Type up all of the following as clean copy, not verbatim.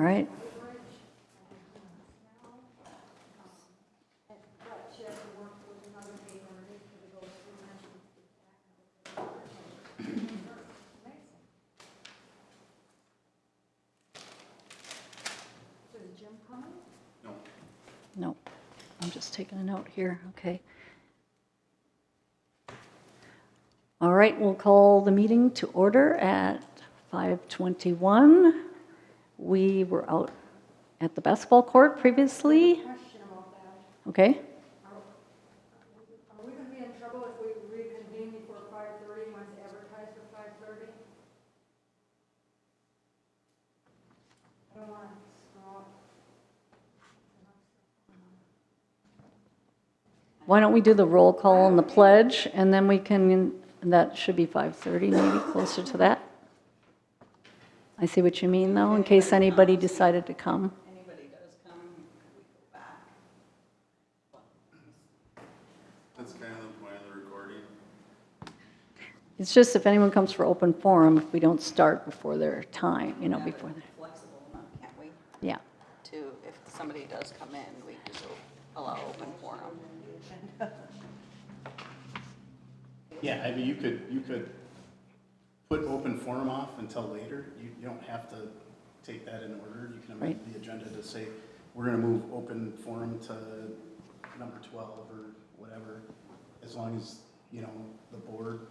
right. No, I'm just taking a note here, okay. All right, we'll call the meeting to order at 5:21. We were out at the basketball court previously. Question about that. Okay, Are we gonna be in trouble if we reconvene before 5:30 when it's advertised for 5:30? I don't wanna screw up. why don't we do the roll call and the pledge, and then we can, that should be 5:30, maybe closer to that. I see what you mean, though, in case anybody decided to come. Anybody does come, we go back. That's kind of the point of the recording. It's just if anyone comes for open forum, if we don't start before their time, you know, before their, Flexible enough, can't we, yeah. to, if somebody does come in, we just allow open forum. Yeah, I mean, you could put open forum off until later. You don't have to take that in order. You can amend Right. the agenda to say, we're gonna move open forum to number 12 or whatever, as long as, you know, the board,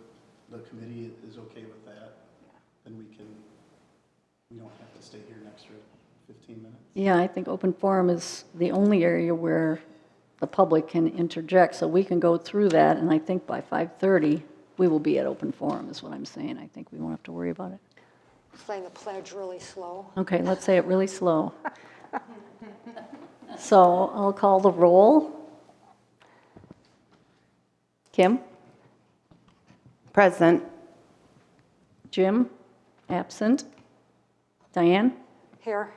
the committee is okay with that, then we don't have to stay here an extra 15 minutes. Yeah, I think open forum is the only area where the public can interject, so we can go through that, and I think by 5:30, we will be at open forum, is what I'm saying. I think we won't have to worry about it. Saying the pledge really slow. Okay, let's say it really slow. So I'll call the roll. Kim? Present. Jim? Absent. Diane? Here.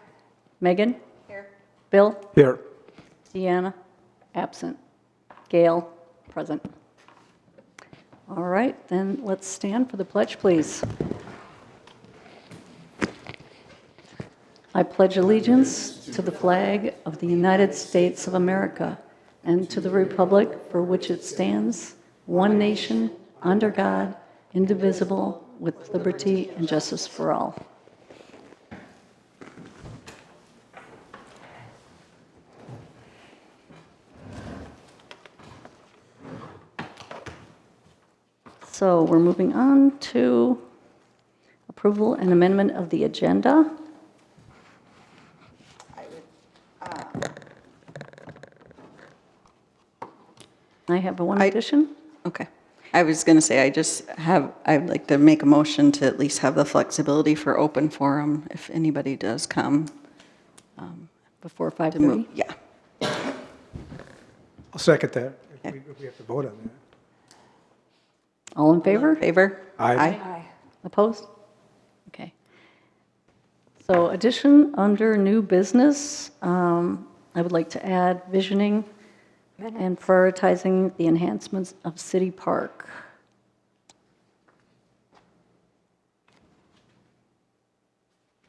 Megan? Here. Bill? Here. Deanna? Absent. Gail? Present. All right, then let's stand for the pledge, please. I pledge allegiance to the flag of the United States of America and to the republic for which it stands, one nation, under God, indivisible, with liberty and justice for all. So we're moving on to approval and amendment of the agenda. I have one addition. Okay. I was going to say, I'd like to make a motion to at least have the flexibility for open forum if anybody does come. Before To 5:30? move. Yeah. I'll second that, if we have to vote on that. All in favor? Favor? Aye. Aye. Opposed? Okay. So addition under new business, I would like to add visioning and prioritizing the enhancements of City Park.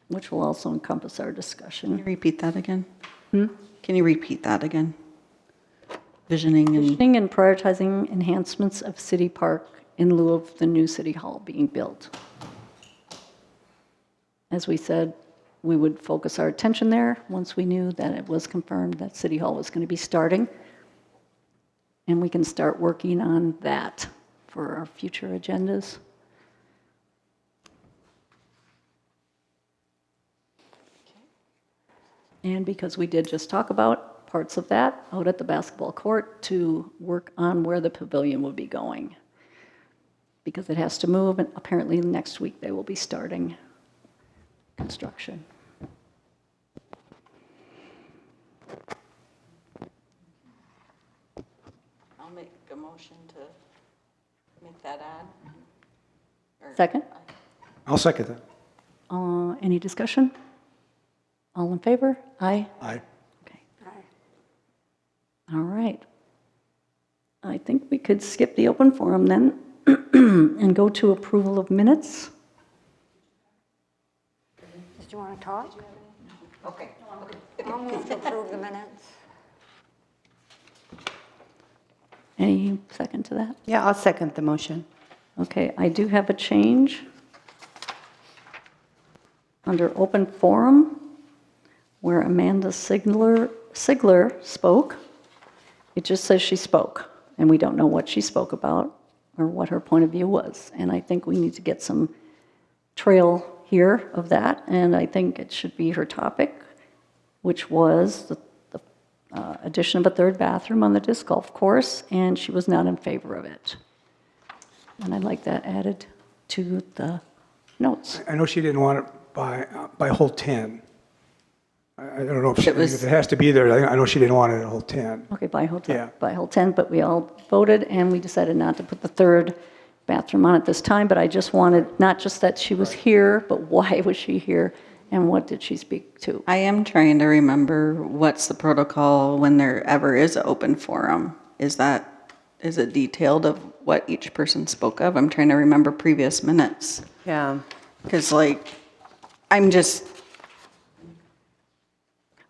Which will also encompass our Can you discussion. repeat that again? Can you repeat that again? Visioning and, Visioning and prioritizing enhancements of City Park in lieu of the new City Hall being built. As we said, we would focus our attention there once we knew that it was confirmed that City Hall was going to be starting. And we can start working on that for our future agendas. And because we did just talk about parts of that out at the basketball court to work on where the pavilion will be going. Because it has to move, and apparently next week they will be starting construction. I'll make a motion to make that add. Or- Second? I'll second that. Any discussion? All in favor? Aye? Aye. Okay. Aye. All right. I think we could skip the open forum then and go to approval of minutes. Did you want to talk? Okay. I'll move to approve the minutes. Any second to that? Yeah, I'll second the motion. Okay, I do have a change. Under open forum, where Amanda Sigler spoke, it just says she spoke, and we don't know what she spoke about or what her point of view was. And I think we need to get some trail here of that, and I think it should be her topic, which was the addition of a third bathroom on the disc golf course, and she was not in favor of it. And I'd like that added to the notes. I know she didn't want it by hole 10. I don't know if It was- if it has to be there. I know she didn't want it at hole 10. Okay, by hole 10, Yeah. by hole 10, but we all voted, and we decided not to put the third bathroom on at this time, but I just wanted, not just that she was here, but why was she here, and what did she speak to? I am trying to remember what's the protocol when there ever is an open forum. Is it detailed of what each person spoke of? I'm trying to remember previous minutes. Yeah. Because like, I'm just,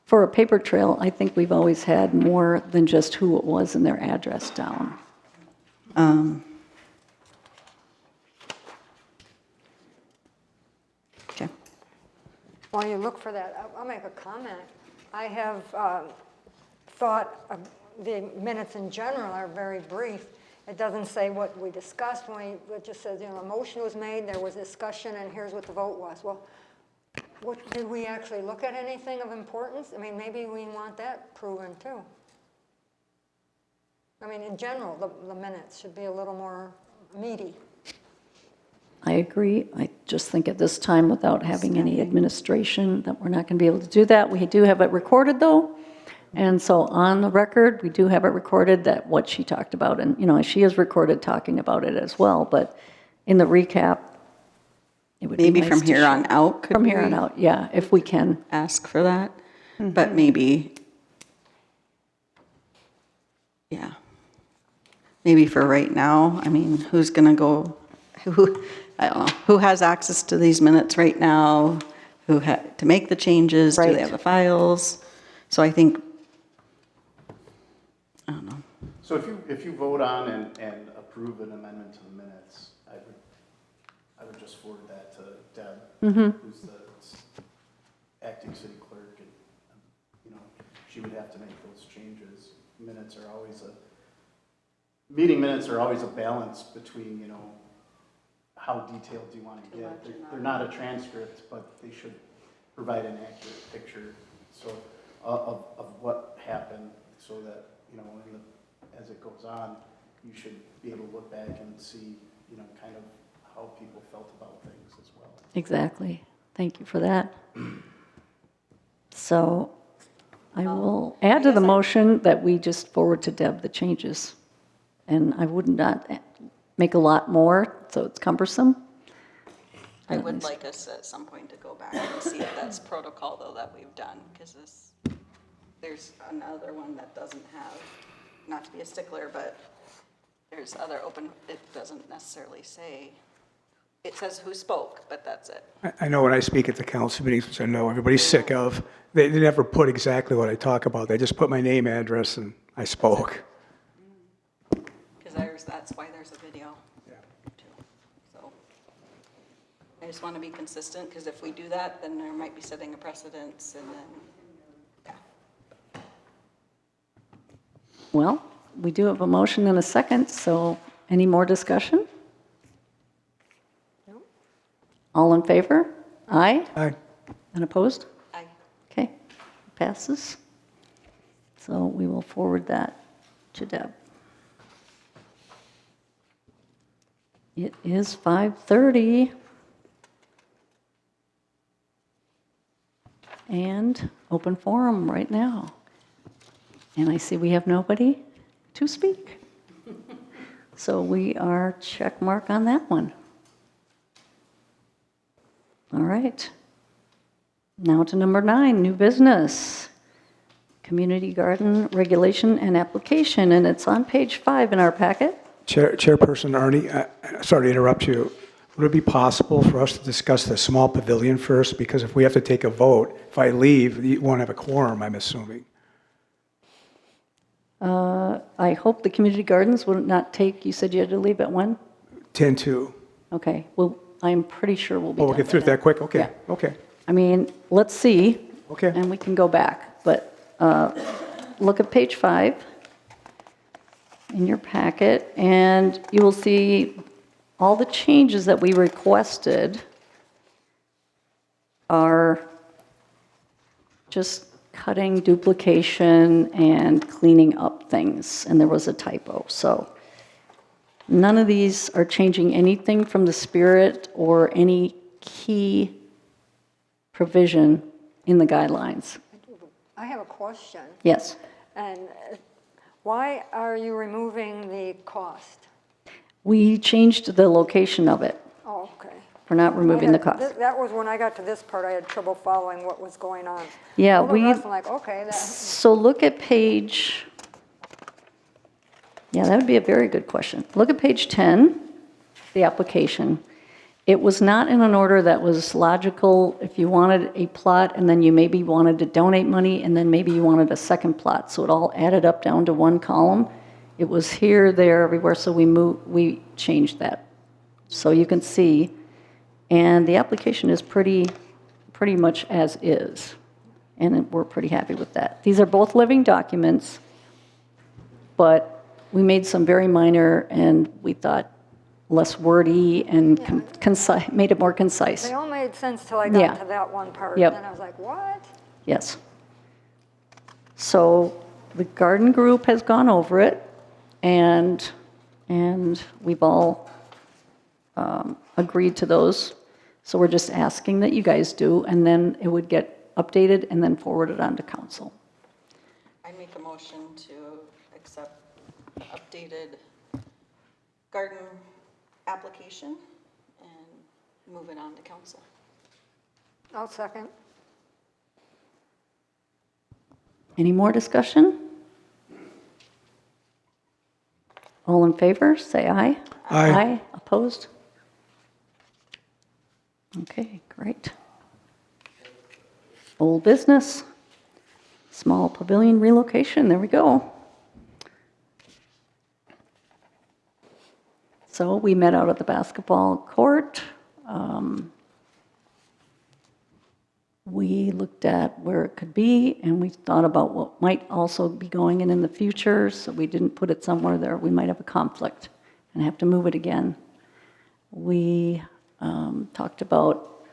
For a paper trail, I think we've always had more than just who it was and their address down. okay. While you look for that, I'll make a comment. I have thought the minutes in general are very brief. It doesn't say what we discussed, it just says, a motion was made, there was discussion, and here's what the vote was. Well, did we actually look at anything of importance? I mean, maybe we want that proven too. I mean, in general, the minutes should be a little more meaty. I agree. I just think at this time, without having any administration, that we're not going to be able to do that. We do have it recorded, though. And so on the record, we do have it recorded that what she talked about, and, she is recorded talking about it as well, but in the recap, it would be Maybe nice from to here show- on out, could From here on we out, yeah, if we can. ask for that? But maybe, yeah. Maybe for right now, I mean, who's going to go, I don't know, who has access to these minutes right now? Who had to make the changes? Do Right. they have the files? So I think, I don't know. So if you vote on and approve an amendment to the minutes, I would just forward that to Deb, who's the acting city clerk, and, she would have to make those changes. Meeting minutes are always a balance between, how detailed do you want to get? They're not a transcript, but they should provide an accurate picture, so, of what happened, so that, as it goes on, you should be able to look back and see, kind of how people felt about things as well. Exactly. Thank you for that. So I will add to the motion that we just forward to Deb the changes. And I would not make a lot more, so it's cumbersome. I would like us at some point to go back and see if that's protocol though that we've done, because there's another one that doesn't have, not to be a stickler, but there's other open, it doesn't necessarily say, it says who spoke, but that's it. I know when I speak at the council meetings, which I know everybody's sick of, they never put exactly what I talk about. They just put my name, address, and I spoke. Because that's why there's a video too. So I just want to be consistent, because if we do that, then there might be setting a precedence, and then, yeah. Well, we do have a motion and a second, so any more discussion? All in favor? Aye? Aye. And opposed? Aye. Okay, passes. So we will forward that to Deb. It is 5:30. And open forum right now. And I see we have nobody to speak. So we are check mark on that one. All right. Now to number 9, new business. Community garden regulation and application, and it's on page 5 in our packet. Chairperson Arnie, sorry to interrupt you. Would it be possible for us to discuss the small pavilion first? Because if we have to take a vote, if I leave, you won't have a quorum, I'm assuming. I hope the community gardens will not take, you said you had to leave at 1? 10-2. Okay, well, I'm pretty sure we'll be Oh, done we'll get through it by that quick? Okay, Yeah. okay. I mean, let's see. Okay. And we can go back, but look at page 5 in your packet, and you will see all the changes that we requested are just cutting duplication and cleaning up things, and there was a typo, so none of these are changing anything from the spirit or any key provision in the guidelines. I have a question, Yes. and why are you removing the cost? We changed the location of it. Oh, okay. We're not removing the cost. That was when I got to this part, I had trouble following what was going on. Yeah, All the we- rest, I'm like, okay, So look at page, yeah, that would be a very good question. Look at page 10, the application. It was not in an order that was logical. If you wanted a plot and then you maybe wanted to donate money and then maybe you wanted a second plot. So it all added up down to one column. It was here, there, everywhere, so we changed that. So you can see, and the application is pretty much as is. And we're pretty happy with that. These are both living documents, but we made some very minor and we thought less wordy and concise, made it more concise. they all made sense till I Yeah. got to that one part. Yep. And I was like, what? Yes. So the garden group has gone over it, and we've all agreed to those. So we're just asking that you guys do, and then it would get updated and then forwarded on to council. I make a motion to accept updated garden application and move it on to council. I'll second. Any more discussion? All in favor, say aye. Aye. Opposed? Okay, great. Old business, small pavilion relocation, there we go. So we met out at the basketball court. We looked at where it could be, and we thought about what might also be going in the future, so we didn't put it somewhere there we might have a conflict and have to move it again. We talked about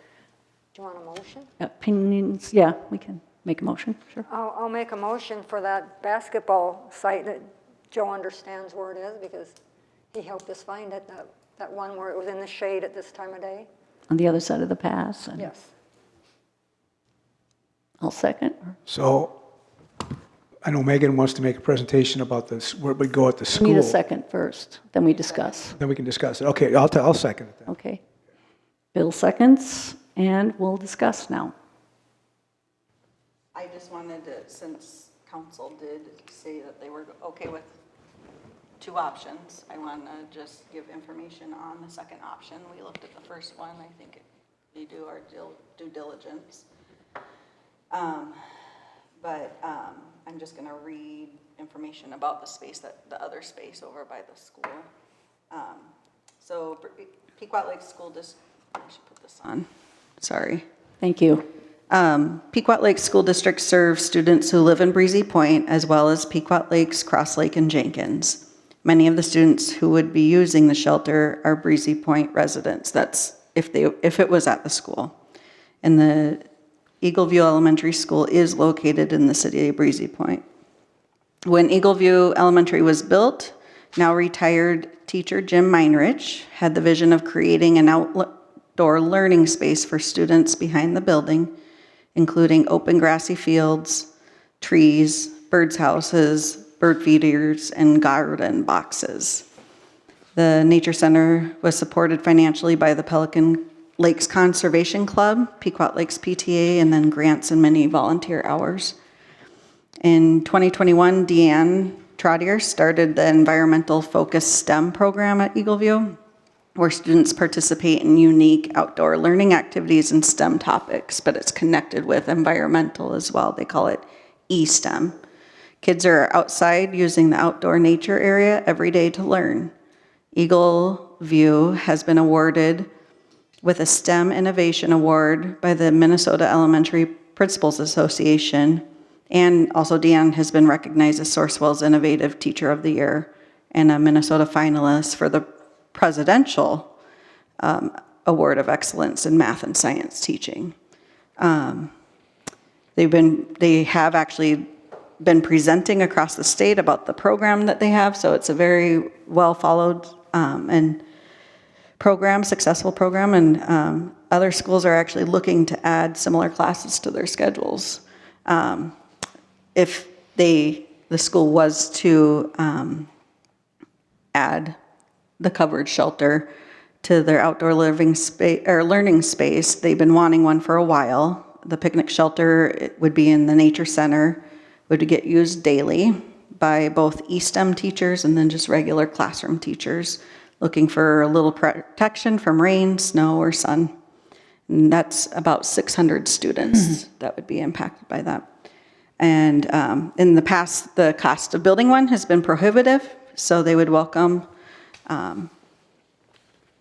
Do you want a motion? opinions, yeah, we can make a motion, sure. I'll make a motion for that basketball site that Joe understands where it is because he helped us find it, that one where it was in the shade at this time of day. On the other side of the pass. And Yes. I'll second. So I know Megan wants to make a presentation about this, where we go at the We school. need a second first, then we discuss. Then we can discuss it. Okay, I'll second it then. Okay. Bill seconds, and we'll discuss now. I just wanted to, since council did say that they were okay with two options, I want to just give information on the second option. We looked at the first one, I think we do our due diligence. But I'm just going to read information about the space, the other space over by the school. So Pequot Lake School District, I should put this on, sorry. Thank you. Pequot Lake School District serves students who live in Breezy Point, as well as Pequot Lakes, Cross Lake, and Jenkins. Many of the students who would be using the shelter are Breezy Point residents. That's if it was at the school. And the Eagleview Elementary School is located in the city of Breezy Point. When Eagleview Elementary was built, now retired teacher Jim Meinrich had the vision of creating an outdoor learning space for students behind the building, including open grassy fields, trees, birds' houses, bird feeders, and garden boxes. The Nature Center was supported financially by the Pelican Lakes Conservation Club, Pequot Lakes PTA, and then grants and many volunteer hours. In 2021, Deanne Trottier started the Environmental Focused STEM program at Eagleview. where students participate in unique outdoor learning activities and STEM topics, but it's connected with environmental as well. They call it eSTEM. Kids are outside using the outdoor nature area every day to learn. Eagle View has been awarded with a STEM Innovation Award by the Minnesota Elementary Principals Association, and also Deanne has been recognized as Sourcewell's Innovative Teacher of the Year and a Minnesota finalist for the Presidential Award of Excellence in Math and Science Teaching. They have actually been presenting across the state about the program that they have, so it's a very well followed and successful program, and other schools are actually looking to add similar classes to their schedules. If the school was to add the covered shelter to their outdoor living space or learning space, they've been wanting one for a while. The picnic shelter would be in the nature center, would get used daily by both eSTEM teachers and then just regular classroom teachers looking for a little protection from rain, snow, or sun. And that's about 600 students that would be impacted by that. And in the past, the cost of building one has been prohibitive, so they would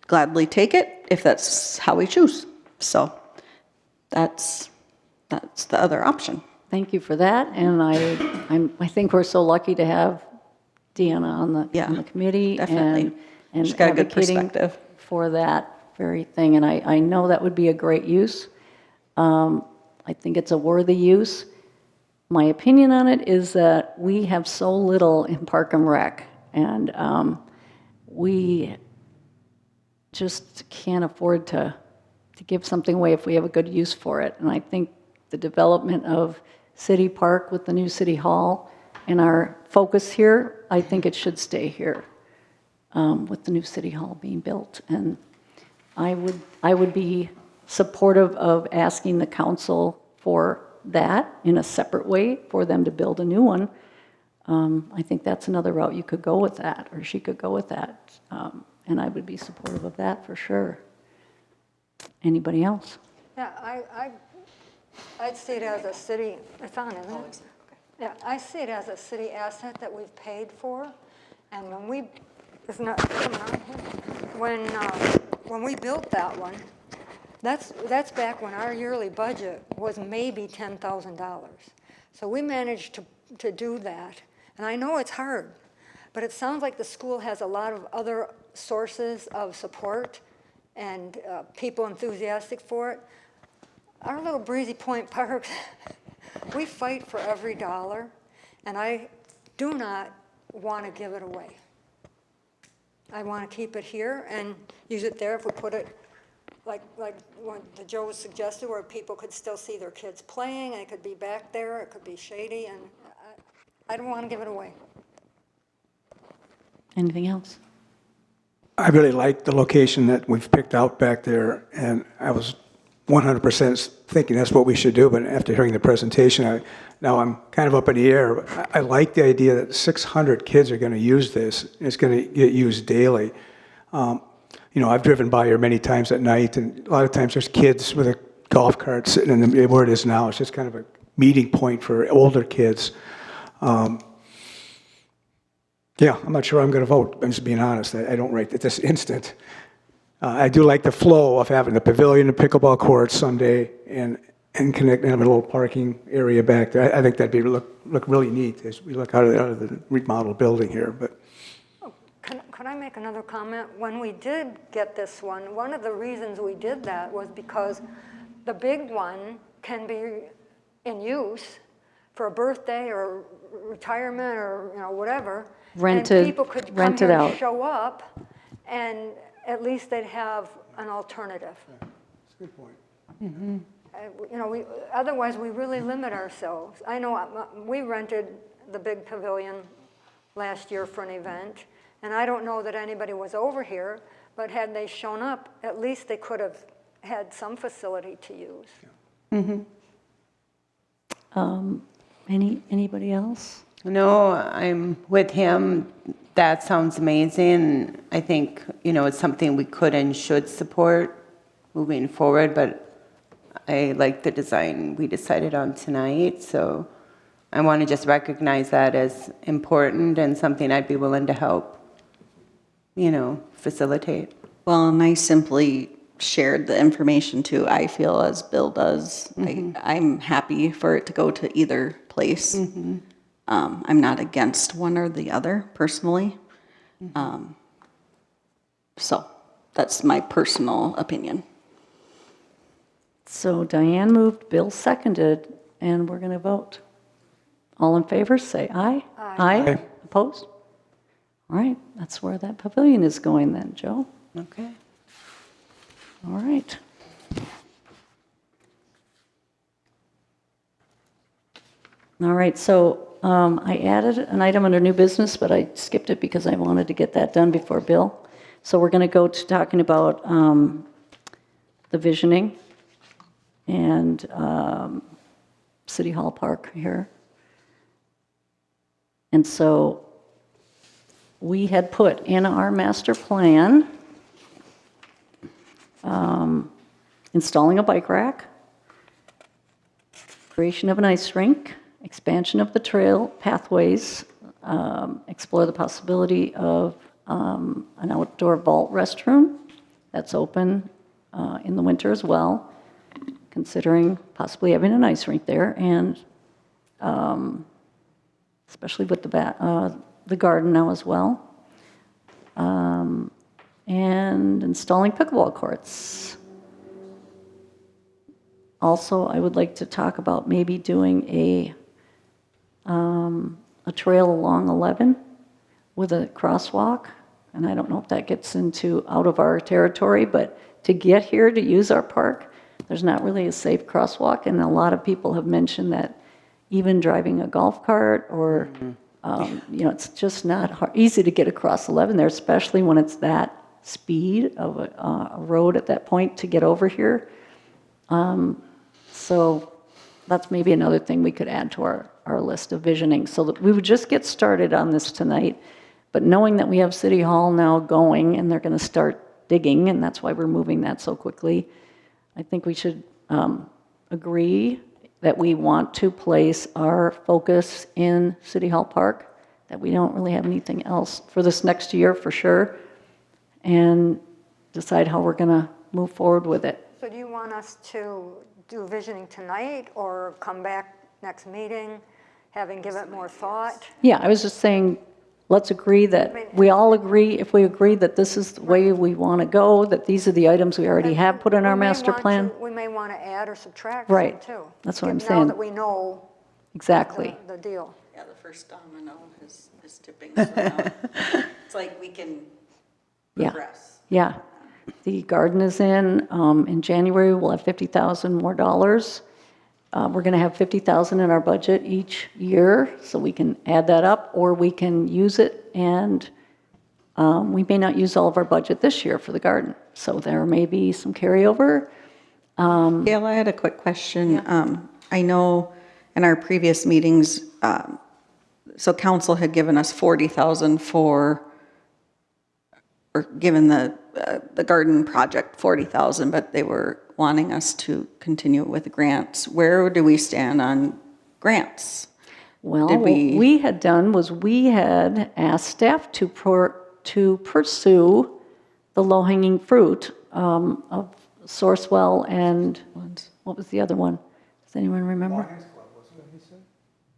gladly take it if that's how we choose. So that's the other option. Thank you for that, and I think we're so lucky to have Deanna on the committee. Definitely. And She's got a good advocating perspective for that very thing, and I know that would be a great use. I think it's a worthy use. My opinion on it is that we have so little in Park and Rec, and we just can't afford to give something away if we have a good use for it. And I think the development of City Park with the new City Hall and our focus here, I think it should stay here with the new City Hall being built. And I would be supportive of asking the council for that in a separate way for them to build a new one. I think that's another route you could go with that, or she could go with that. And I would be supportive of that for sure. Anybody else? Yeah, I'd see it as a city, it's on, isn't it? Yeah, I see it as a city asset that we've paid for, and it's not coming on here. When we built that one, that's back when our yearly budget was maybe $10,000. So we managed to do that, and I know it's hard, but it sounds like the school has a lot of other sources of support and people enthusiastic for it. Our little Breezy Point Park, we fight for every dollar, and I do not want to give it away. I want to keep it here and use it there if we put it like what the Joe suggested, where people could still see their kids playing, and it could be back there, it could be shady, and I don't want to give it away. Anything else? I really like the location that we've picked out back there, and I was 100% thinking that's what we should do, but after hearing the presentation, now I'm kind of up in the air. I like the idea that 600 kids are going to use this. It's going to get used daily. I've driven by here many times at night, and a lot of times there's kids with a golf cart sitting in where it is now. It's just kind of a meeting point for older kids. Yeah, I'm not sure I'm going to vote. I'm just being honest. I don't right at this instant. I do like the flow of having the pavilion and pickleball courts someday and connect and have a little parking area back there. I think that'd be look really neat as we look out of the remodeled building here. But Could I make another comment? When we did get this one of the reasons we did that was because the big one can be in use for a birthday or retirement or whatever. Rented, and people could come rented here out. and show up, and at least they'd have an alternative. that's a good point. Otherwise we really limit ourselves. I know we rented the big pavilion last year for an event, and I don't know that anybody was over here, but had they shown up, at least they could have had some facility to use. Anybody else? No, I'm with him. That sounds amazing. I think, it's something we could and should support moving forward, but I like the design we decided on tonight, so I want to just recognize that as important and something I'd be willing to help, facilitate. Well, and I simply shared the information too, I feel, as Bill does. I'm happy for it to go to either place. I'm not against one or the other personally. So that's my personal opinion. So Diane moved, Bill seconded, and we're going to vote. All in favor, say aye. Aye. Aye. Opposed? All right, that's where that pavilion is going then, Joe. Okay. All right. All right, so I added an item under new business, but I skipped it because I wanted to get that done before Bill. So we're going to go to talking about the visioning and City Hall Park here. And so we had put in our master plan installing a bike rack, creation of an ice rink, expansion of the trail pathways, explore the possibility of an outdoor vault restroom that's open in the winter as well, considering possibly having an ice rink there, and especially with the garden now as well, and installing pickleball courts. Also, I would like to talk about maybe doing a trail along 11 with a crosswalk. And I don't know if that gets out of our territory, but to get here to use our park, there's not really a safe crosswalk. And a lot of people have mentioned that even driving a golf cart or, it's just not easy to get across 11 there, especially when it's that speed of a road at that point to get over here. So that's maybe another thing we could add to our list of visioning, so that we would just get started on this tonight. But knowing that we have City Hall now going and they're going to start digging, and that's why we're moving that so quickly, I think we should agree that we want to place our focus in City Hall Park, that we don't really have anything else for this next year for sure, and decide how we're going to move forward with it. So do you want us to do visioning tonight or come back next meeting, having given it more thought? Yeah, I was just saying, let's agree that, we all agree, if we agree that this is the way we want to go, that these are the items we already have put in our We may master want plan. We may want to add or subtract Right. some too. That's what I'm Now saying. that we know Exactly. the deal. Yeah, the first domino is tipping. So now it's like we can Yeah. progress. Yeah. The garden is in. In January, we'll have $50,000 more dollars. We're going to have $50,000 in our budget each year, so we can add that up, or we can use it, and we may not use all of our budget this year for the garden. So there may be some carryover. Gail, I had a quick question. I know in our previous meetings, so council had given us 40,000 or given the garden project 40,000, but they were wanting us to continue with grants. Where do we stand on grants? Well, Did what we had done was we had asked staff to pursue the low-hanging fruit of Sourcewell and, what was the other one? Does anyone remember?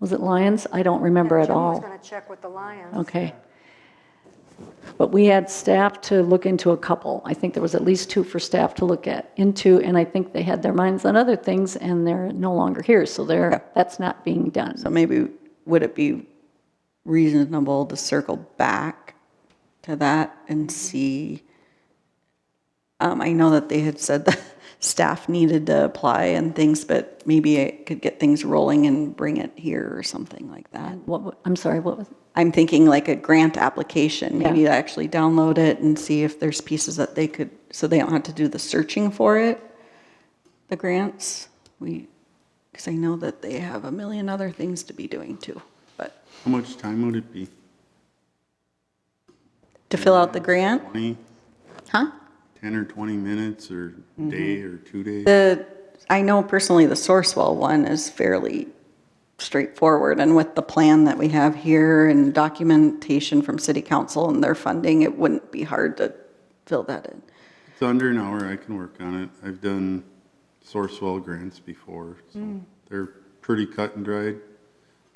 Was it Lions? I don't remember at Jim was all. going to check with the Lions. Okay. But we had staff to look into a couple. I think there was at least two for staff to look into, and I think they had their minds on other things, and they're no longer here, so that's not being done. So maybe, would it be reasonable to circle back to that and see? I know that they had said that staff needed to apply and things, but maybe it could get things rolling and bring it here or something like that. I'm sorry, what was it? I'm thinking like a grant application, maybe Yeah. to actually download it and see if there's pieces that they could, so they don't have to do the searching for it, the grants. Because I know that they have a million other things to be doing too, but How much time would it be? To fill out the grant? 20, Huh? 10 or 20 minutes or day or 2 days? I know personally the Sourcewell one is fairly straightforward, and with the plan that we have here and documentation from city council and their funding, it wouldn't be hard to fill that in. It's under an hour, I can work on it. I've done Sourcewell grants before, so they're pretty cut and dried.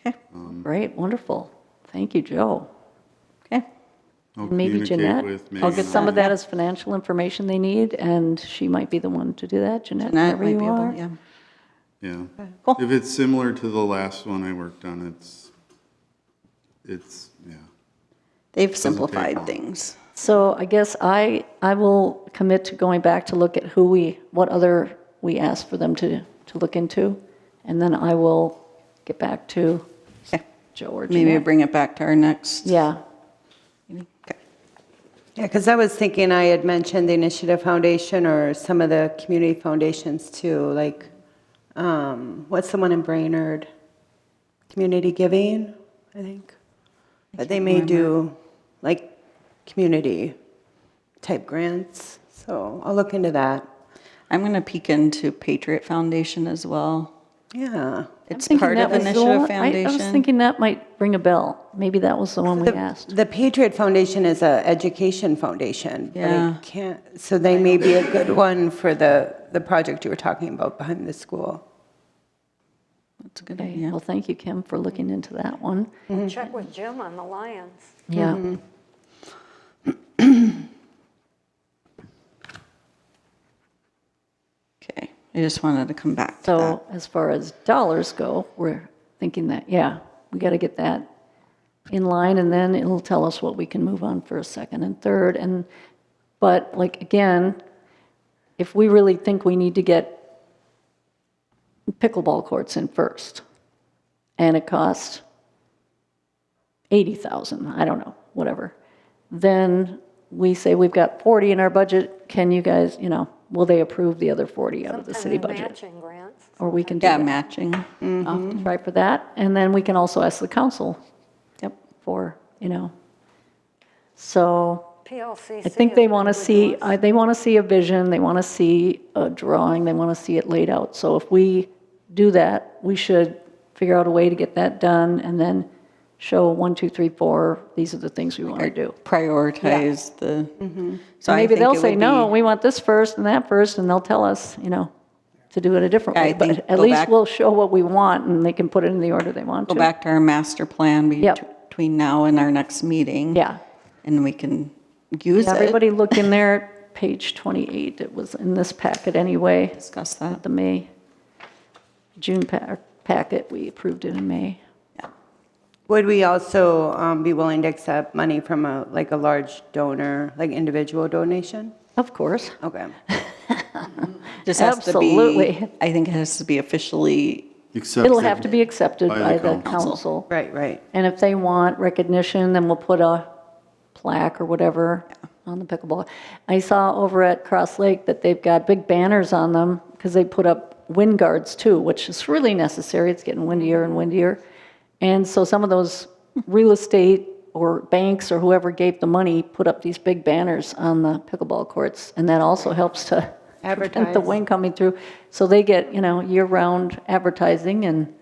Okay, Great, wonderful. Thank you, Joe. okay. I'll Maybe communicate Jeanette, with I'll Megan get some on of that as financial information they need, and she might be the one to do that, Jeanette, Jeanette wherever might you be able, are. yeah. Yeah. Cool. If it's similar to the last one I worked on, yeah. They've take simplified long. things. So I guess I will commit to going back to look at what other we asked for them to look into, and then I will get back to Okay. Joe or Maybe Jeanette. bring it back to our next. Yeah, Okay. Yeah, because I was thinking I had mentioned the Initiative Foundation or some of the community foundations too, like, what's the one in Brainerd? Community Giving, I think. But they may do like community type grants, so I'll look into that. I'm going to peek into Patriot Foundation as well. Yeah. It's thinking part that of was the Initiative one- I was Foundation. thinking that might ring a bell. Maybe that was the one we asked. The Patriot Foundation is a education foundation. but I Yeah. can't, so they may be a good one for the project you were talking about behind the school. That's a good Okay, idea. well, thank you, Kim, for looking into that one. Check with Jim on the Lions. Yeah. Okay, I just wanted to come back to So that. as far as dollars go, we're thinking that, yeah, we got to get that in line, and then it'll tell us what we can move on for a second and third. But like, again, if we really think we need to get pickleball courts in first, and it costs 80,000, I don't know, whatever, then we say we've got 40 in our budget, can you guys, will they approve the other 40 out of the city Sometimes budget? matching grants. Or we can do Yeah, that. matching. I'll have to try for that, and then we can also ask the council. Yep. For, so PLCC. I think they is want to pretty see, good to us. they want to see a vision, they want to see a drawing, they want to see it laid out. So if we do that, we should figure out a way to get that done, and then show 1, 2, 3, 4, these are the things we want to do. Prioritize the, so I Maybe think they'll it say, would no, be- we want this first and that first, and they'll tell us, to do it a different Yeah, I way. think But at go least back- we'll show what we want, and they can put it in the order they want to. go back to our master plan Yep. between now and our next meeting. Yeah. And we can use it. Everybody look in there, page 28, it was in this packet anyway, Discuss that. the June packet, we approved it in May. Would we also be willing to accept money from a large donor, like individual donation? Of course, Okay. Just has to be, Absolutely. I think it has to be officially, it'll have to be accepted By by the the council. council. Right, right. And if they want recognition, then we'll put a plaque or whatever on the pickleball. I saw over at Cross Lake that they've got big banners on them, because they put up wind guards too, which is really necessary, it's getting windier and windier. And so some of those real estate or banks or whoever gave the money put up these big banners on the pickleball courts, and that also helps to prevent the Advertise. wind coming through. So they get, year-round advertising, and,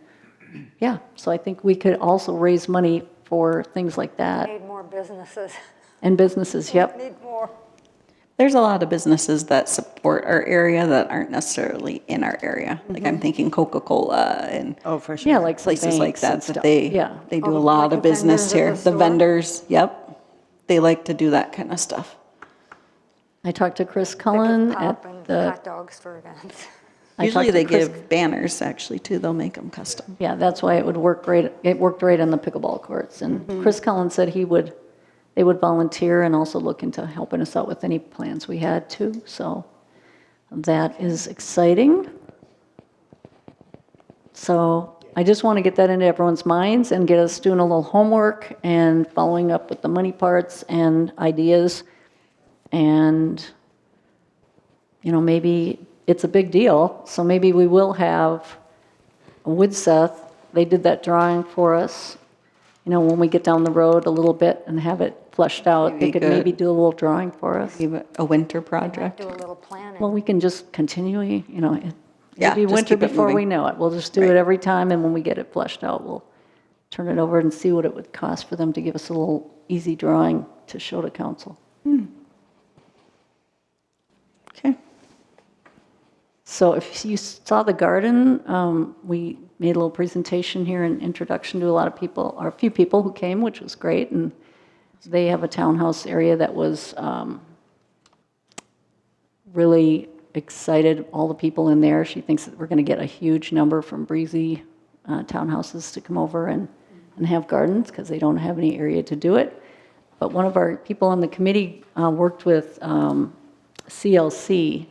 yeah, so I think we could also raise money for things like that. Need more businesses. And businesses, yep. Need more. there's a lot of businesses that support our area that aren't necessarily in our area. Like I'm thinking Coca-Cola and Oh, for sure. Yeah, like some places like banks and that, that stuff. they, Yeah. they do Oh, a lot like of the business vendors at here. the The store? vendors, yep. They like to do that kind of stuff. I talked to Chris They Cullen give at pop and the, hot dogs for events. I Usually talked to they Chris- give banners actually too. They'll make them custom. yeah, that's why it would work great, it worked great on the pickleball courts. And Chris Cullen said they would volunteer and also look into helping us out with any plans we had too, so that is exciting. So I just want to get that into everyone's minds and get us doing a little homework and following up with the money parts and ideas. And, maybe it's a big deal, so maybe we will have Woodseth, they did that drawing for us, when we get down the road a little bit and have it fleshed out, they Maybe could good. maybe do a little drawing for us. Maybe a winter Might project. do a little planning. Well, we can just continually, Yeah, it'll be just winter keep it before we moving. know it. We'll just do it Right. every time, and when we get it fleshed out, we'll turn it over and see what it would cost for them to give us a little easy drawing to show to council. Okay. So if you saw the garden, we made a little presentation here, an introduction to a lot of people, or a few people who came, which was great, and they have a townhouse area that was really excited, all the people in there. She thinks that we're going to get a huge number from Breezy Townhouses to come over and have gardens, because they don't have any area to do it. But one of our people on the committee worked with CLC,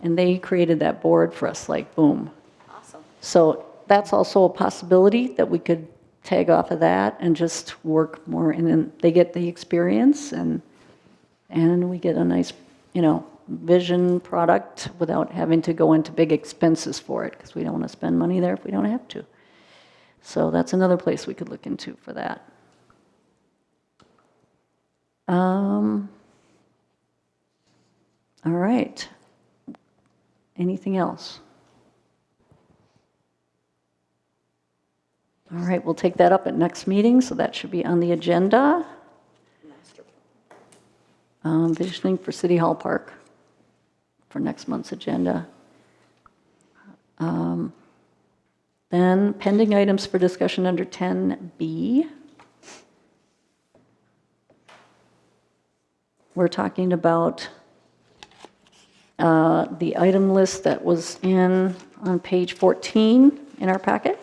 and they created that board for us, like, boom. Awesome. So that's also a possibility that we could tag off of that and just work more, and then they get the experience, and we get a nice, vision product without having to go into big expenses for it, because we don't want to spend money there if we don't have to. So that's another place we could look into for that. All right. Anything else? All right, we'll take that up at next meeting, so that should be on the agenda. Visioning for City Hall Park for next month's agenda. Then pending items for discussion under 10B. We're talking about the item list that was on page 14 in our packet.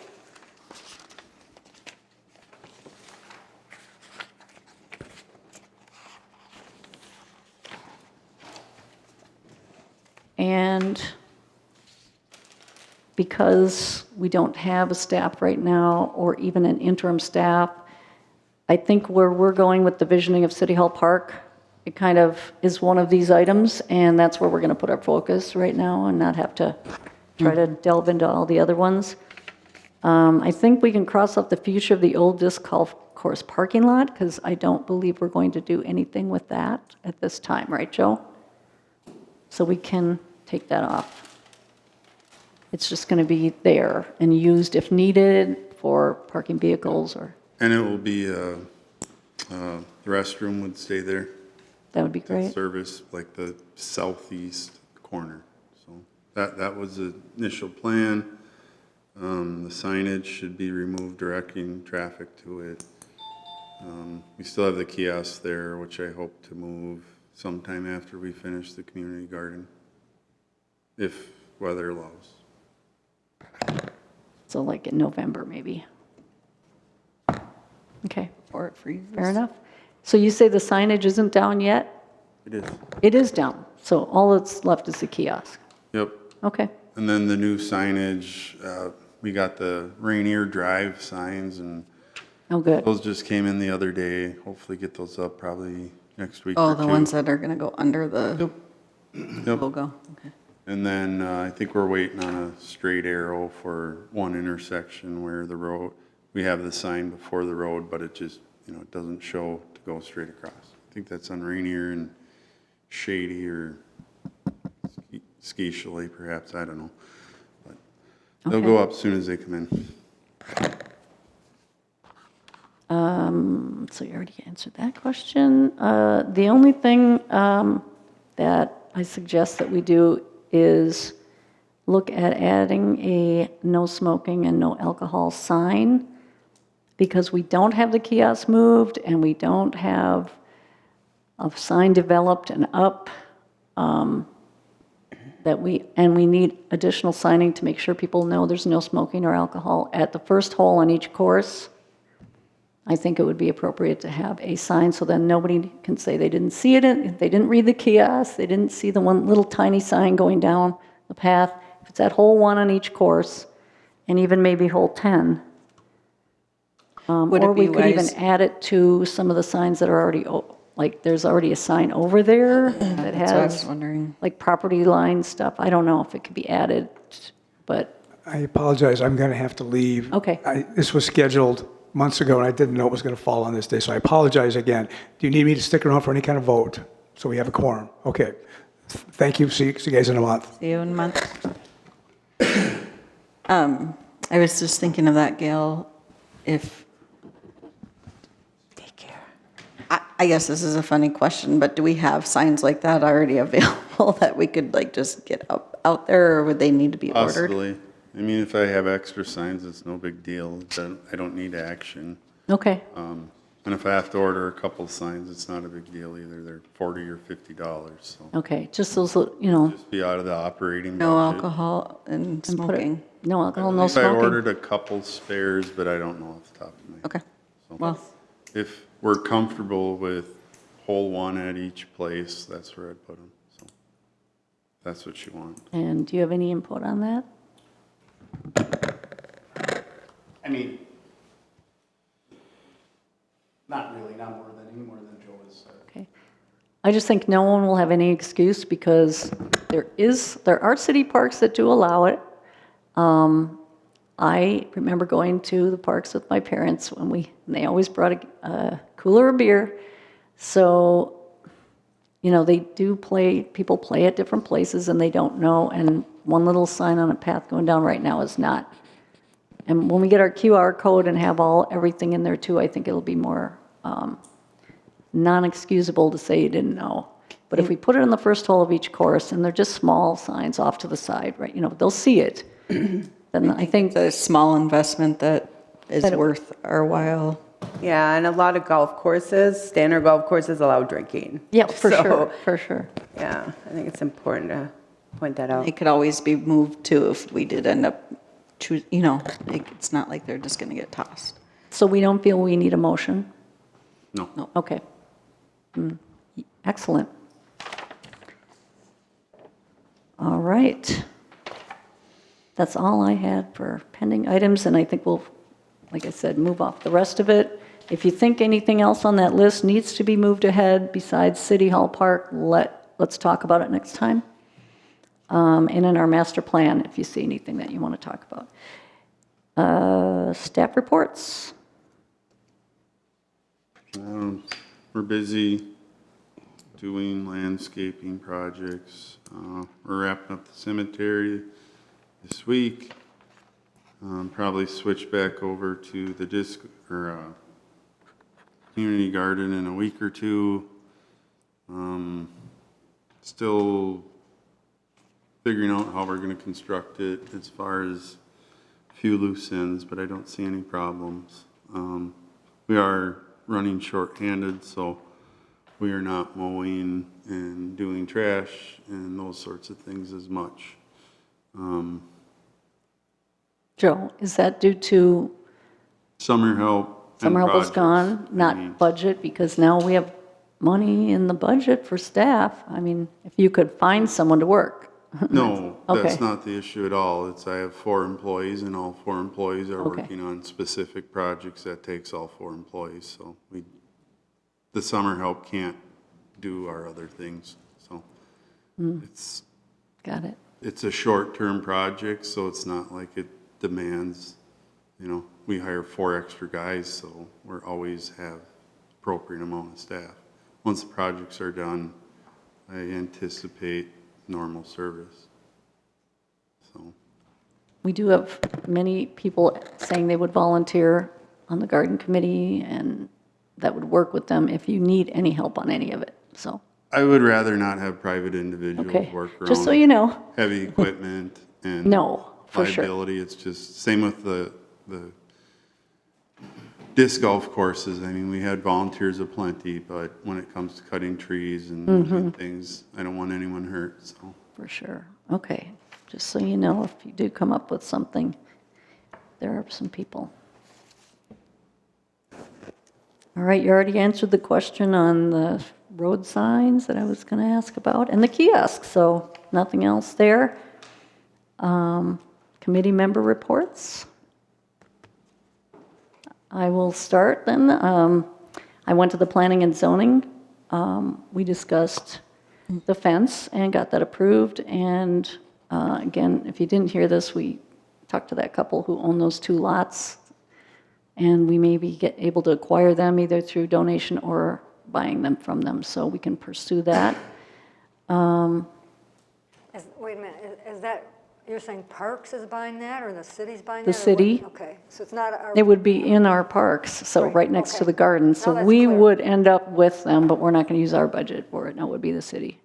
And because we don't have a staff right now, or even an interim staff, I think where we're going with the visioning of City Hall Park, it kind of is one of these items, and that's where we're going to put our focus right now and not have to try to delve into all the other ones. I think we can cross off the future of the old disc golf course parking lot, because I don't believe we're going to do anything with that at this time, right, Joe? So we can take that off. It's just going to be there and used if needed for parking vehicles, or And it will be, the restroom would stay there. that would be great. Service like the southeast corner. So that was the initial plan. The signage should be removed, directing traffic to it. We still have the kiosk there, which I hope to move sometime after we finish the community garden, if weather allows. So like in November, maybe. Okay, Or it freezes. fair enough. So you say the signage isn't down yet? It is. It is down, so all that's left is the kiosk. Yep. Okay, And then the new signage, we got the Rainier Drive signs, and oh, good. those just came in the other day. Hopefully get those up probably next week Oh, or the two. ones that are going to go under the Yep. logo. Okay. And then I think we're waiting on a straight arrow for one intersection where the road, we have the sign before the road, but it just, it doesn't show to go straight across. I think that's on Rainier and Shady or Ski Chalet perhaps, I don't know. But they'll go Okay. up as soon as they come in. So you already answered that question. The only thing that I suggest that we do is look at adding a no smoking and no alcohol sign, because we don't have the kiosk moved and we don't have a sign developed and up, and we need additional signing to make sure people know there's no smoking or alcohol at the first hole on each course. I think it would be appropriate to have a sign, so then nobody can say they didn't see it, they didn't read the kiosk, they didn't see the one little tiny sign going down the path. If it's at hole 1 on each course, and even maybe hole 10. Would Or it be we could even wise- add it to some of the signs that are already, like, there's already a sign over there that That's what I was has, wondering. like, property line stuff. I don't know if it could be added, but, I apologize, I'm going to have to leave. Okay. This was scheduled months ago, and I didn't know it was going to fall on this day, so I apologize again. Do you need me to stick around for any kind of vote, so we have a quorum? Okay. Thank you. See you guys in a month. See you in a month. I was just thinking of that, Gail, if, Take care. I guess this is a funny question, but do we have signs like that already available that we could like just get out there, or would they need to be ordered? Possibly. I mean, if I have extra signs, it's no big deal. I don't need action. Okay, And if I have to order a couple signs, it's not a big deal either. They're $40 or $50, so okay, just those, you know, just be out of the operating budget. No alcohol and and put it, smoking. no alcohol, I no believe I smoking. ordered a couple spares, but I don't know off the top of my head. Okay, So well, if we're comfortable with hole one at each place, that's where I'd put them. So that's what you want. And do you have any input on that? I mean, not really, any more than Joe has said. Okay. I just think no one will have any excuse because there are city parks that do allow it. I remember going to the parks with my parents and they always brought a cooler of beer. So, you know, people play at different places and they don't know. And one little sign on a path going down right now is not. And when we get our QR code and have everything in there too, I think it'll be more non-excusable to say you didn't know. But if we put it in the first hole of each course, and they're just small signs off to the side, right, you know, they'll see it, then I think, it's a small investment that is That it- worth our while. Yeah, and a lot of golf courses, standard golf courses allow drinking. yeah, for So, sure, for sure. Yeah, I think it's important to point that out. It could always be moved too if we did end up, you know, it's not like they're just going to get tossed. So we don't feel we need a motion? No. Okay. Excellent. All right. That's all I had for pending items, and I think we'll, like I said, move off the rest of it. If you think anything else on that list needs to be moved ahead besides City Hall Park, let's talk about it next time. And in our master plan, if you see anything that you want to talk about. Staff reports. We're busy doing landscaping projects. We're wrapping up the cemetery this week. Probably switch back over to the community garden in a week or two. Still figuring out how we're going to construct it as far as a few loose ends, but I don't see any problems. We are running short-handed, so we are not mowing and doing trash and those sorts of things as much. Joe, is that due to Summer help and summer help is projects. gone, I mean, not budget? Because now we have money in the budget for staff. I mean, if you could find someone to work. No, that's Okay. not the issue at all. I have 4 employees, and all 4 employees are Okay. working on specific projects that takes all 4 employees, so the summer help can't do our other things, so. Got it. It's a short-term project, so it's not like it demands, we hire 4 extra guys, so we're always have appropriate amount of staff. Once the projects are done, I anticipate normal service, so. We do have many people saying they would volunteer on the garden committee, and that would work with them if you need any help on any of it, so, I would rather not have private individuals okay. work Just so around you know, heavy equipment and No, for sure. liability. It's just, same with the disc golf courses. I mean, we had volunteers aplenty, but when it comes to cutting trees and Mm-hmm. moving things, I don't want anyone hurt, so. for sure. Okay, just so you know, if you do come up with something, there are some people. All right, you already answered the question on the road signs that I was going to ask about, and the kiosks, so nothing else there. Committee member reports. I will start then. I went to the planning and zoning. We discussed the fence and got that approved. And again, if you didn't hear this, we talked to that couple who own those 2 lots. and we may be able to acquire them either through donation or buying them from them, so we can pursue that. Wait a minute, is that, you're saying Parks is buying that, or the city's buying The that? or what? city. Okay, so it's not our. It would be in our parks, so Right, right next to okay. the garden. Now So that's we clear. would end up with them, but we're not going to use our budget for it. No, it would be the city.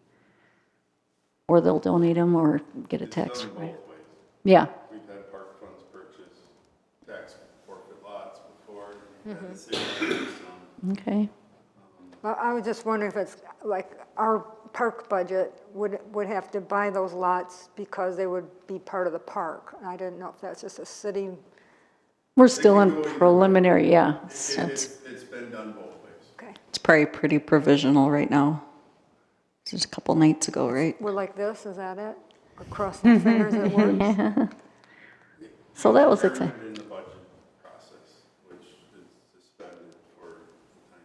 Or they'll donate them or get a tax. Done both ways. Yeah, We've had park funds purchase tax forfeit lots before, and we've had the city do some. okay. Well, I was just wondering if it's like our park budget would have to buy those lots because they would be part of the park. And I didn't know if that's just a city, We're still in preliminary, yeah. It's been done both ways. okay. It's probably pretty provisional right now. It's just a couple nights ago, right? We're like this, is that it? We're crossing fingers it works? So that was Determined exciting. in the budget process, which is suspended for the time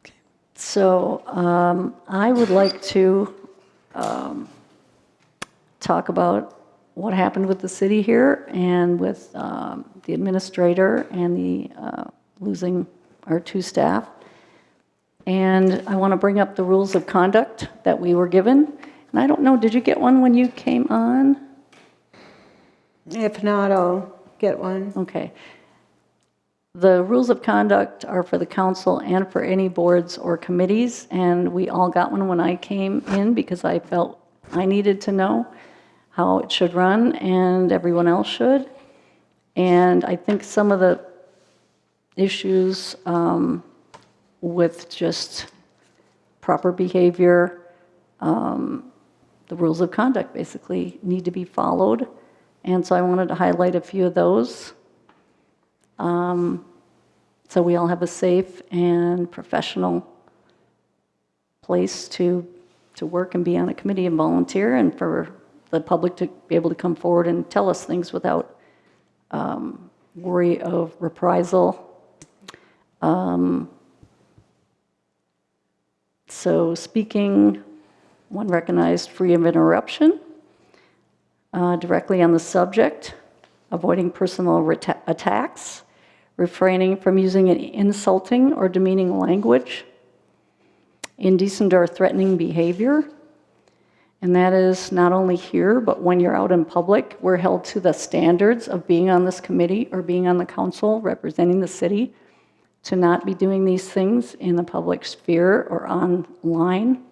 being. So I would like to talk about what happened with the city here and with the administrator and the losing our 2 staff. And I want to bring up the rules of conduct that we were given. And I don't know, did you get one when you came on? If not, I'll get one. Okay. The rules of conduct are for the council and for any boards or committees, and we all got one when I came in because I felt I needed to know how it should run, and everyone else should. And I think some of the issues with just proper behavior, the rules of conduct basically need to be followed. And so I wanted to highlight a few of those. So we all have a safe and professional place to work and be on a committee and volunteer, and for the public to be able to come forward and tell us things without worry of reprisal. So speaking when recognized free of interruption, directly on the subject, avoiding personal attacks, refraining from using any insulting or demeaning language, indecent or threatening behavior. And that is not only here, but when you're out in public, we're held to the standards of being on this committee or being on the council representing the city to not be doing these things in the public sphere or online.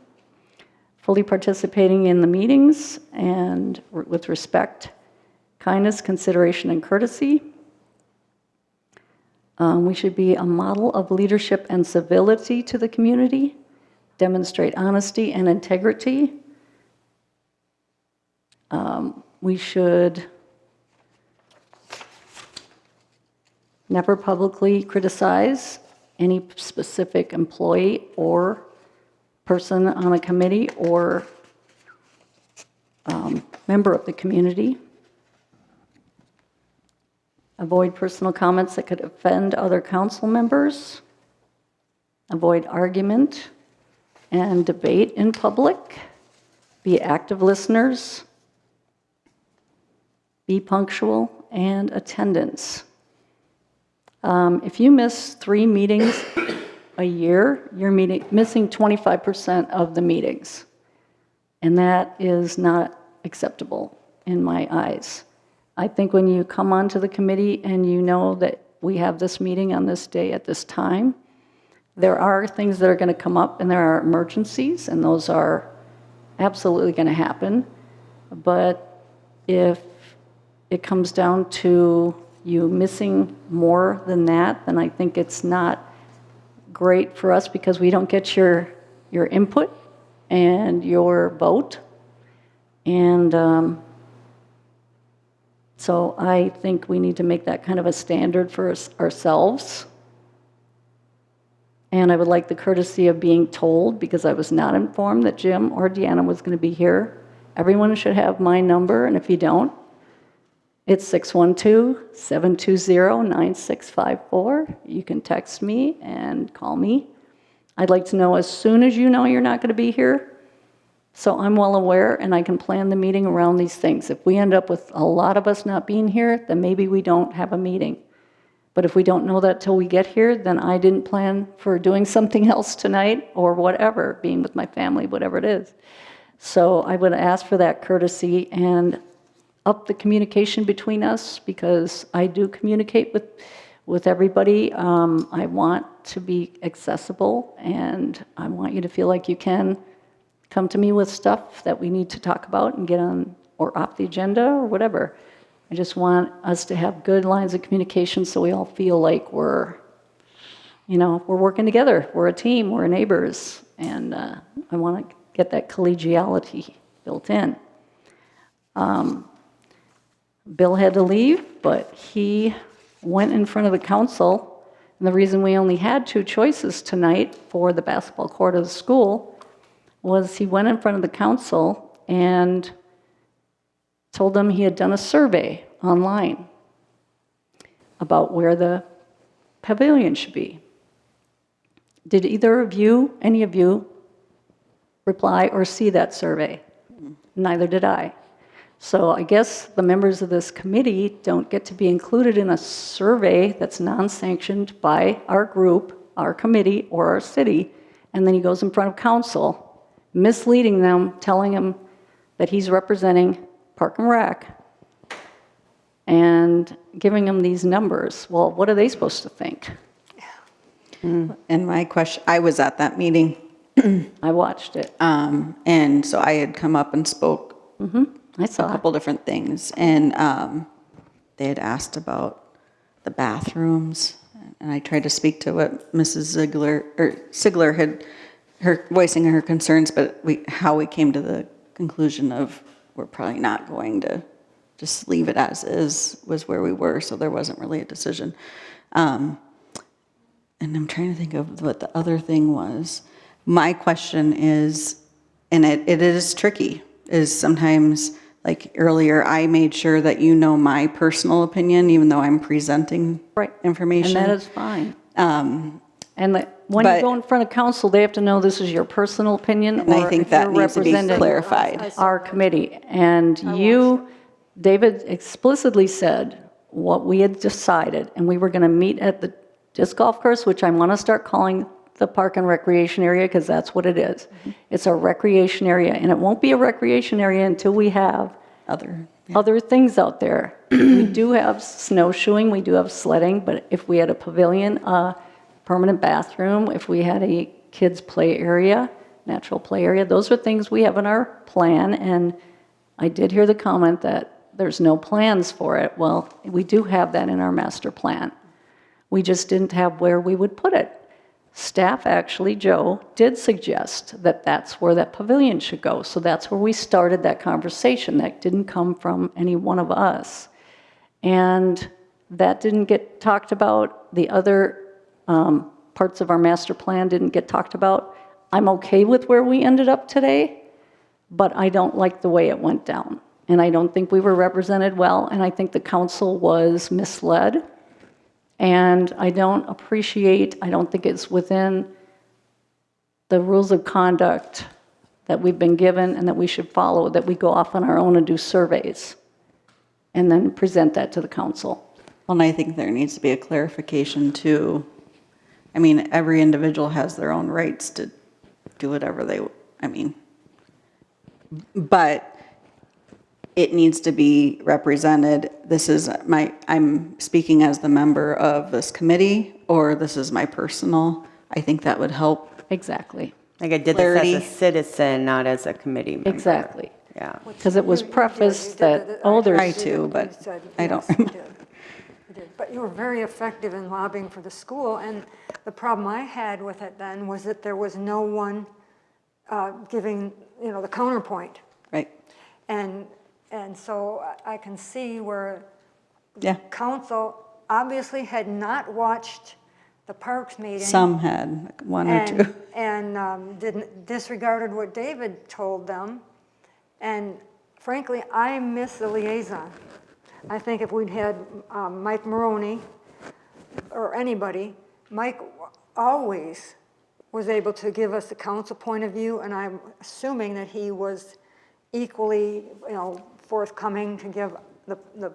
Fully participating in the meetings and with respect, kindness, consideration, and courtesy. We should be a model of leadership and civility to the community, demonstrate honesty and integrity. We should never publicly criticize any specific employee or person on a committee or member of the community. Avoid personal comments that could offend other council members. Avoid argument and debate in public. Be active listeners. Be punctual and attendance. If you miss 3 meetings a year, you're missing 25% of the meetings. And that is not acceptable in my eyes. I think when you come onto the committee and you know that we have this meeting on this day at this time, there are things that are going to come up and there are emergencies, and those are absolutely going to happen. But if it comes down to you missing more than that, then I think it's not great for us because we don't get your input and your vote. And so I think we need to make that kind of a standard for ourselves. And I would like the courtesy of being told, because I was not informed that Jim or Deanna was going to be here. Everyone should have my number, and if you don't, it's 612-720-9654. You can text me and call me. I'd like to know as soon as you know you're not going to be here, So I'm well aware, and I can plan the meeting around these things. If we end up with a lot of us not being here, then maybe we don't have a meeting. But if we don't know that till we get here, then I didn't plan for doing something else tonight or whatever, being with my family, whatever it is. So I would ask for that courtesy and up the communication between us, because I do communicate with everybody. I want to be accessible, and I want you to feel like you can come to me with stuff that we need to talk about and get on or off the agenda or whatever. I just want us to have good lines of communication so we all feel like we're working together. We're a team, we're neighbors, and I want to get that collegiality built in. Bill had to leave, but he went in front of the council, and the reason we only had 2 choices tonight for the basketball court of the school was he went in front of the council and told them he had done a survey online about where the pavilion should be. Did either of you, any of you, reply or see that survey? Neither did I. So I guess the members of this committee don't get to be included in a survey that's non-sanctioned by our group, our committee, or our city, and then he goes in front of council, misleading them, telling them that he's representing Park and Rec, and giving them these numbers. Well, what are they supposed to think? And my question, I was at that meeting, I watched it. and so I had come up and spoke I a saw it. couple different things, and they had asked about the bathrooms, and I tried to speak to what Mrs. Sigler had, her voicing her concerns, but how we came to the conclusion of we're probably not going to just leave it as is was where we were, so there wasn't really a decision. And I'm trying to think of what the other thing was. My question is, and it is tricky, is sometimes, like earlier, I made sure that you know my personal opinion, even though I'm presenting Right. information. And that is fine. And when you but- go in front of council, they have to know this is your personal opinion, And I or think if that you're needs to be representing clarified. our committee. And you, David explicitly said what we had decided, and we were going to meet at the disc golf course, which I want to start calling the park and recreation area, because that's what it is. It's a recreation area, and it won't be a recreation area until we have other things out there. We do have snowshoeing, we do have sledding, but if we had a pavilion, a permanent bathroom, if we had a kids' play area, natural play area, those are things we have in our plan, and I did hear the comment that there's no plans for it. Well, we do have that in our master plan. We just didn't have where we would put it. Staff actually, Joe, did suggest that that's where that pavilion should go. So that's where we started that conversation. That didn't come from any one of us. And that didn't get talked about. The other parts of our master plan didn't get talked about. I'm okay with where we ended up today, but I don't like the way it went down. And I don't think we were represented well, and I think the council was misled. And I don't think it's within the rules of conduct that we've been given and that we should follow, that we go off on our own and do surveys and then present that to the council. Well, and I think there needs to be a clarification too. I mean, every individual has their own rights to do whatever but it needs to be represented. This is I'm speaking as the member of this committee, or this is my personal. I think that would help. Exactly. Like I did Clarity. this as a citizen, not as a committee member. Exactly. Yeah. Because it was You did prefaced the- that, oh, Try there's, to, You but said, I don't yes, you did. You did. But you were very effective in lobbying for the school, and the problem I had with it then was that there was no one giving, the counterpoint. Right. And so I can see where Yeah. council obviously had not watched the parks meeting. Some had, like one or two. And disregarded what David told them. And frankly, I miss the liaison. I think if we'd had Mike Maroney or anybody, Mike always was able to give us the council point of view, and I'm assuming that he was equally, forthcoming to give the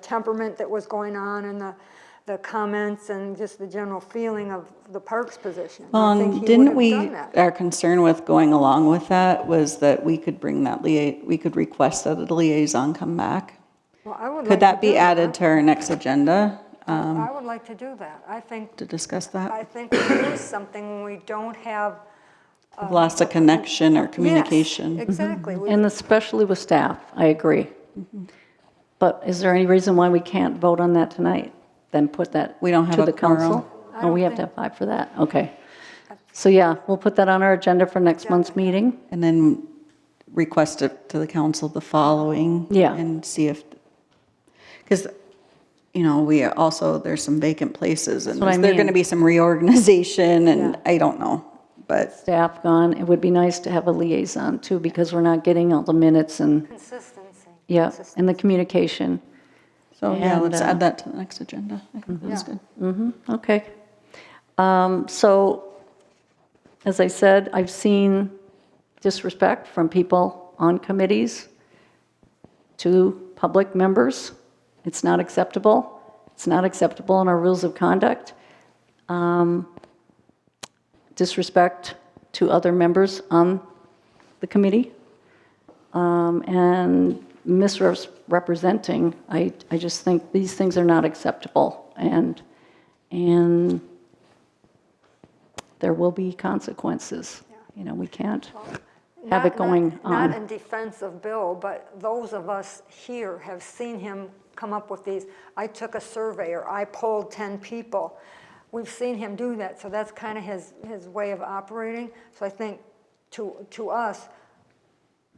temperament that was going on and the comments and just the general feeling of the parks position. I think he would Didn't have we, done that. our concern with going along with that was that we could bring that we could request that the liaison come back. Well, I would like Could to that be do added to our next agenda I would like to do that. I think to discuss that? I think we lose something when we don't have. We've lost a connection or communication. Yes, exactly. And especially with staff, I agree. But is there any reason why we can't vote on that tonight? Then put that We don't have to a the council? quorum. Oh, we have to have 5 for that, okay. So yeah, we'll put that on our agenda for next month's meeting. And then request it to the council the following. Yeah. And see if, because, we also, there's some vacant places and what I there's going to mean. be some reorganization and Yeah. I don't know, but Staff gone, it would be nice to have a liaison too, because we're not getting all the minutes and, Consistency. yeah, and the communication. so yeah, And, let's add that to the next agenda. I think that's Yeah. good. Okay. So, as I said, I've seen disrespect from people on committees to public members. It's not acceptable. It's not acceptable in our rules of conduct. Disrespect to other members on the committee. And misrepresenting, I just think these things are not acceptable. And there will be consequences. We can't have it going Not on. in defense of Bill, but those of us here have seen him come up with these. I took a survey, or I polled 10 people. We've seen him do that, so that's kind of his way of operating. So I think to us,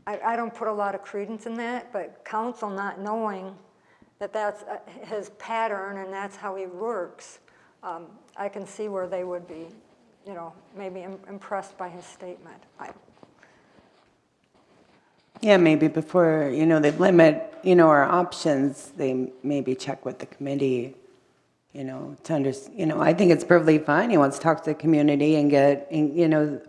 I don't put a lot of credence in that, but council not knowing that that's his pattern and that's how he works, I can see where they would be, maybe impressed by his statement. Yeah, maybe before, they limit, our options, they maybe check with the committee, to I think it's perfectly fine. He wants to talk to the community and get,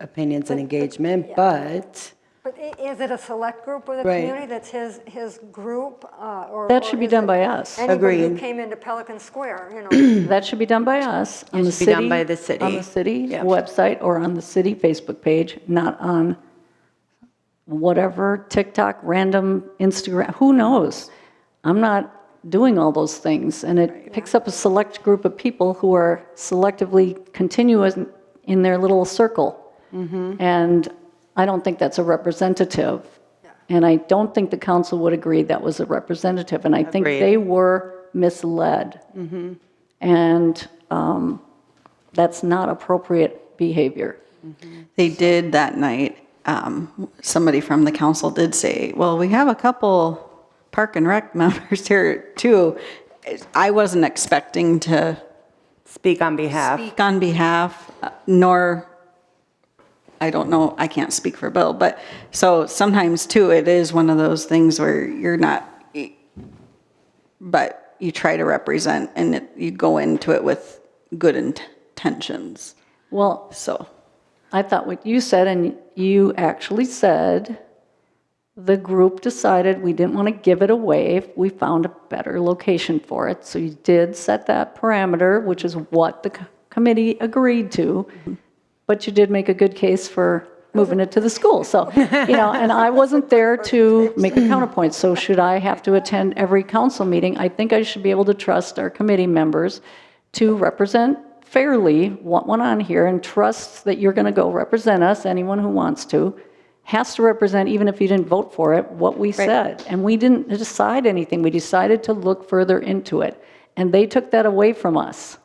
opinions and engagement, yeah. but, But is it a select group of the Right. community that's his group? Or That should be is done it by us. Anybody who Agreed. came into Pelican Square, That should be done by us on the should be done city. by the city. On the city Yeah. website or on the city Facebook page, not on whatever, TikTok, random Instagram, who knows? I'm not doing all those things, and it picks up a select group of people who are selectively continuous in their little circle. And I don't think that's a representative. And I don't think the council would agree that was a representative, and I think Agreed. they were misled. And that's not appropriate behavior. They did that night, somebody from the council did say, well, we have a couple Park and Rec members here too. I wasn't expecting to speak on behalf. speak on behalf, nor, I don't know, I can't speak for Bill, but, so sometimes too, it is one of those things where you're not, but you try to represent and you go into it with good intentions, Well, so. I thought what you said, and you actually said, the group decided we didn't want to give it away if we found a better location for it. So you did set that parameter, which is what the committee agreed to, but you did make a good case for moving it to the school. So, and I wasn't there to make a counterpoint. So should I have to attend every council meeting? I think I should be able to trust our committee members to represent fairly what went on here and trust that you're going to go represent us, anyone who wants to, has to represent, even if you didn't vote for it, what we said. And we didn't decide anything. We decided to look further into it. And they took that away from us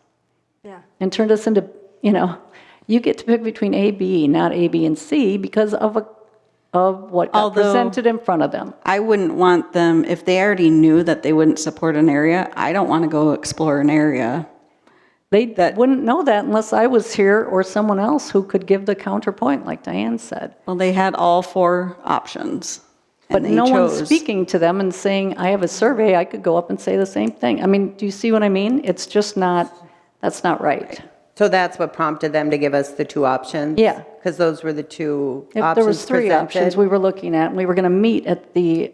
Yeah. and turned us into, you get to pick between A, B, not A, B, and C because of what got Although- presented in front of them. I wouldn't want them, if they already knew that they wouldn't support an area, I don't want to go explore an area. They wouldn't know that unless I was here or someone else who could give the counterpoint, like Diane said. Well, they had all 4 options. But and they no one's chose. speaking to them and saying, I have a survey, I could go up and say the same thing. I mean, do you see what I mean? It's just not, that's not right. So that's what prompted them to give us the two options? Yeah. Because those were the two If options there was three presented? options we were looking at, and we were going to meet at the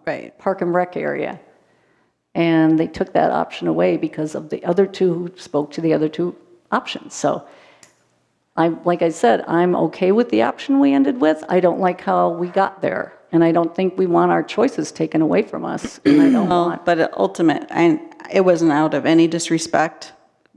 Right. Park and Rec area. And they took that option away because of the other two who spoke to the other two options. So like I said, I'm okay with the option we ended with. I don't like how we got there. And I don't think we want our choices taken away from us. And I don't Well, want, but it wasn't out of any disrespect.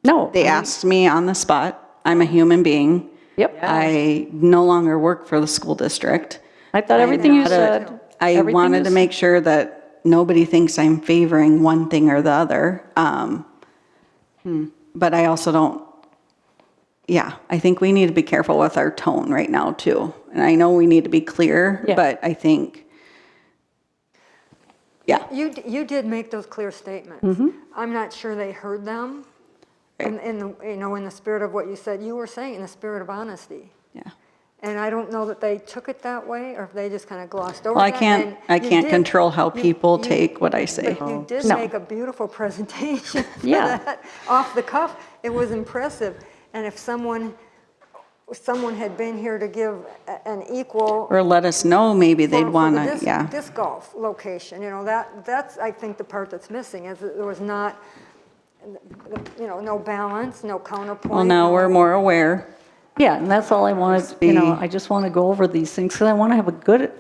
no. They asked me on the spot. I'm a human being. Yep. I no longer work for the school district. I thought everything you I'm not said. I everything wanted you to make sure that nobody thinks I'm favoring one thing or the other. But I also don't, yeah, I think we need to be careful with our tone right now too. And I know we need to be clear, Yeah. but I think, yeah. You did make those clear statements. Mm-hmm. I'm not sure they heard them in the, you know, in the spirit of what you said. You were saying in the spirit of honesty. Yeah. And I don't know that they took it that way, or if they just kind of glossed over Well, that. I And you can't did- control how people you- take what I say. But you did No. make a beautiful presentation for Yeah. that, off the cuff. It was impressive. And if someone had been here to give an equal. Or let us know, maybe they'd for want the to, disc- yeah. Disc golf location, you know, that's, I think, the part that's missing, is that there was not, you know, no balance, no counterpoint. Well, now no- we're more aware. Yeah, and that's all I wanted, you know, I just want to go over these things because I want to have a good,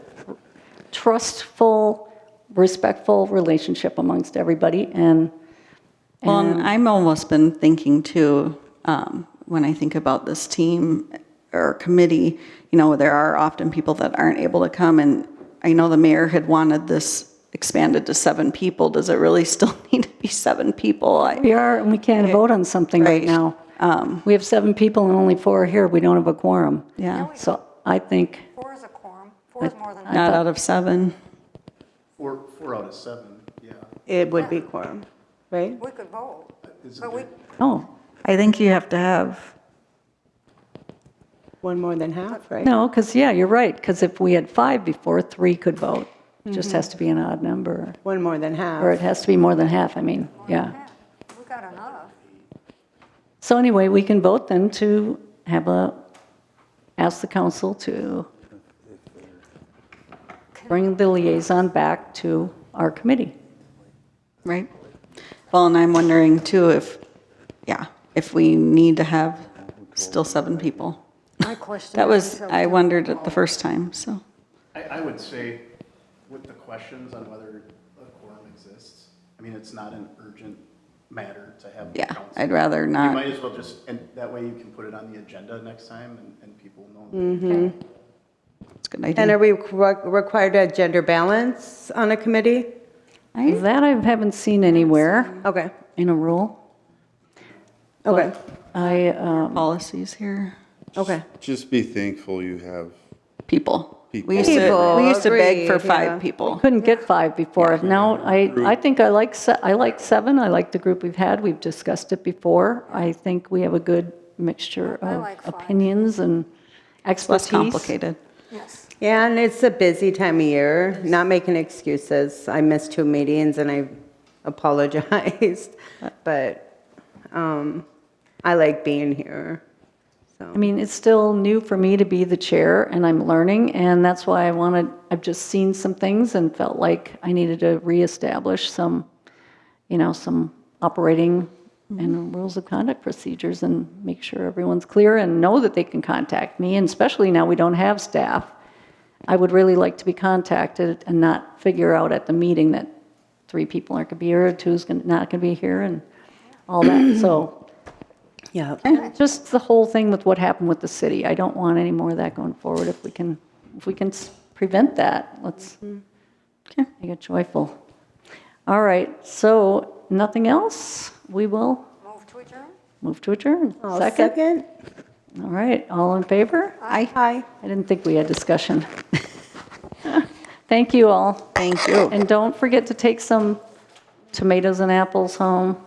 trustful, respectful relationship amongst everybody, and Well, and I'm almost been thinking too, when I think about this team or committee, you know, there are often people that aren't able to come, and I know the mayor had wanted this expanded to 7 people. Does it really still need to be 7 people? we are, and we can't vote on something right Right. now. We have 7 people and only 4 are here, we don't have a quorum. Yeah, So I think, 4 is a quorum, 4 is more than not that. out of 7. 4 out of 7, yeah. It would be quorum, right? We could vote, Is but we, it- oh, I think you have to have, One more than half, right? no, because, yeah, you're right, because if we had 5 before, 3 could vote. It just has to be an odd number, One more than or it half. has to be more than half, I mean, yeah. we got enough. So anyway, we can vote then to ask the council to bring the liaison back to our committee. right? Well, and I'm wondering too if we need to have still 7 people. My question. That was, myself, I too. wondered it the first time, so. I would say with the questions on whether a quorum exists, I mean, it's not an urgent matter to have. the Yeah, council. I'd rather You not. might as well just, and that way you can put it on the agenda next time and people know. It's a good And idea. are we required to have gender balance on a committee? That I haven't seen anywhere Okay, in a rule. okay, Policies here, okay. Just be thankful you have, people. People. We used to beg for Agreed, 5 yeah. people. Couldn't get 5 before. Now, I think I like 7. I like the group we've had. We've discussed it before. I think we have a good mixture I of like 5. opinions and It's less expertise. complicated. Yes. Yeah, and it's a busy time of year, not making excuses. I missed 2 meetings and I apologized, but I like being here, so. I mean, it's still new for me to be the chair, and I'm learning, and that's why I've just seen some things and felt like I needed to reestablish some, some operating and rules of conduct procedures and make sure everyone's clear and know that they can contact me, and especially now we don't have staff. I would really like to be contacted and not figure out at the meeting that 3 people aren't going to be here, 2's not going to be here, and all that, so. Yeah. Just the whole thing with what happened with the city. I don't want any more of that going forward. If we can prevent that, let's make it joyful. All right, so nothing else? We will Move to adjourn? move to adjourn. I'll second. All right, all in favor? Aye. I didn't think we had discussion. Thank you all. Thank you. And don't forget to take some tomatoes and apples home.